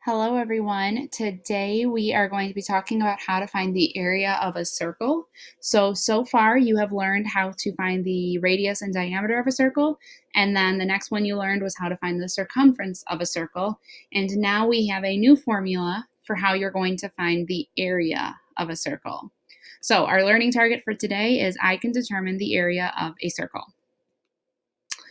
Hello everyone. Today we are going to be talking about how to find the area of a circle. So far you have learned how to find the radius and diameter of a circle, and then the next one you learned was how to find the circumference of a circle. And now we have a new formula for how you're going to find the area of a circle. So our learning target for today is I can determine the area of a circle.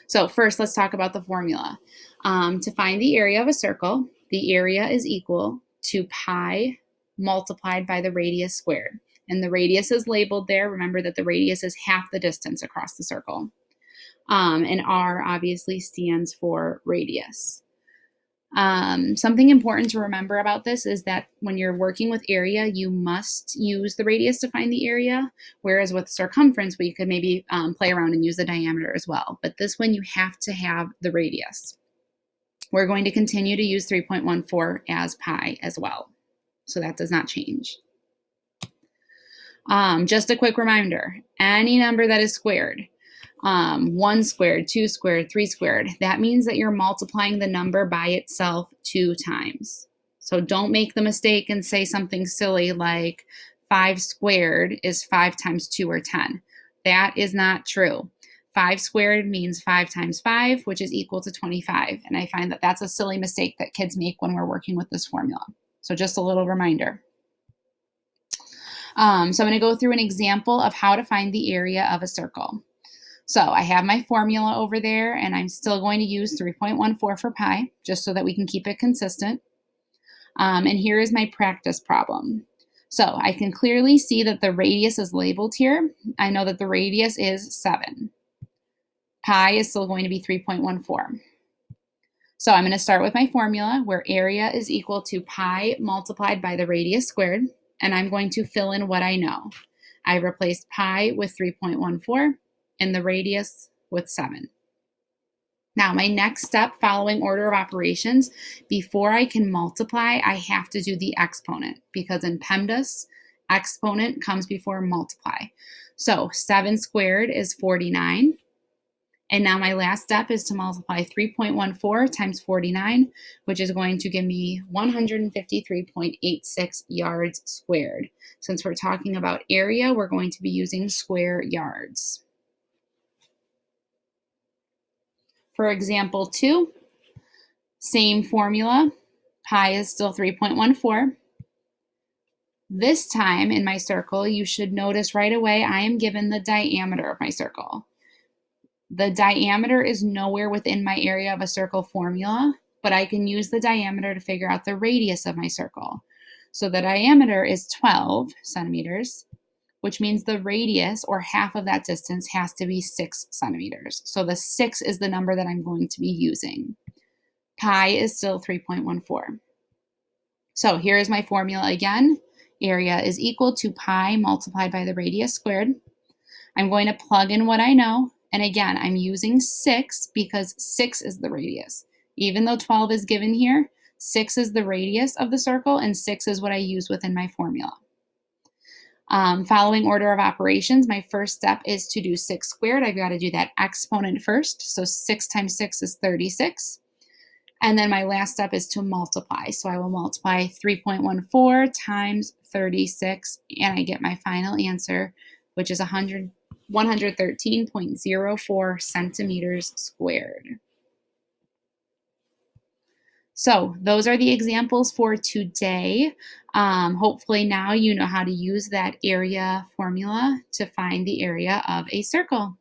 So first, let's talk about the formula. To find the area of a circle, the area is equal to pi multiplied by the radius squared. And the radius is labeled there. Remember that the radius is half the distance across the circle. And R obviously stands for radius. Something important to remember about this is that when you're working with area, you must use the radius to find the area, whereas with circumference, we could maybe play around and use the diameter as well. But this one, you have to have the radius. We're going to continue to use 3.14 as pi as well, so that does not change. Just a quick reminder, any number that is squared, 1 squared, 2 squared, 3 squared, that means that you're multiplying the number by itself 2 times. So don't make the mistake and say something silly like 5 squared is 5 times 2 or 10. That is not true. 5 squared means 5 times 5, which is equal to 25. And I find that that's a silly mistake that kids make when we're working with this formula. So just a little reminder. So I'm going to go through an example of how to find the area of a circle. So I have my formula over there, and I'm still going to use 3.14 for pi, just so that we can keep it consistent. And here is my practice problem. So I can clearly see that the radius is labeled here. I know that the radius is 7. Pi is still going to be 3.14. So I'm going to start with my formula, where area is equal to pi multiplied by the radius squared, and I'm going to fill in what I know. I replaced pi with 3.14. and the radius with 7. Now, my next step following order of operations, before I can multiply, I have to do the exponent, because in PEMDAS, exponent comes before multiply. So 7 squared is 49. And now my last step is to multiply 3.14 times 49, which is going to give me 153.86 yards squared. Since we're talking about area, we're going to be using square yards. For example 2, same formula, pi is still 3.14. This time in my circle, you should notice right away I am given the diameter of my circle. The diameter is nowhere within my area of a circle formula, but I can use the diameter to figure out the radius of my circle. So the diameter is 12 centimeters, which means the radius, or half of that distance, has to be 6 centimeters. So the 6 is the number that I'm going to be using. Pi is still 3.14. So here is my formula again. Area is equal to pi multiplied by the radius squared. I'm going to plug in what I know. And again, I'm using 6 because 6 is the radius. Even though 12 is given here, 6 is the radius of the circle, and 6 is what I use within my formula. Following order of operations, my first step is to do 6 squared. I've got to do that exponent first. So 6 times 6 is 36. And then my last step is to multiply. So I will multiply 3.14 times 36, and I get my final answer, which is 113.04 centimeters squared. So those are the examples for today. Hopefully now you know how to use that area formula to find the area of a circle.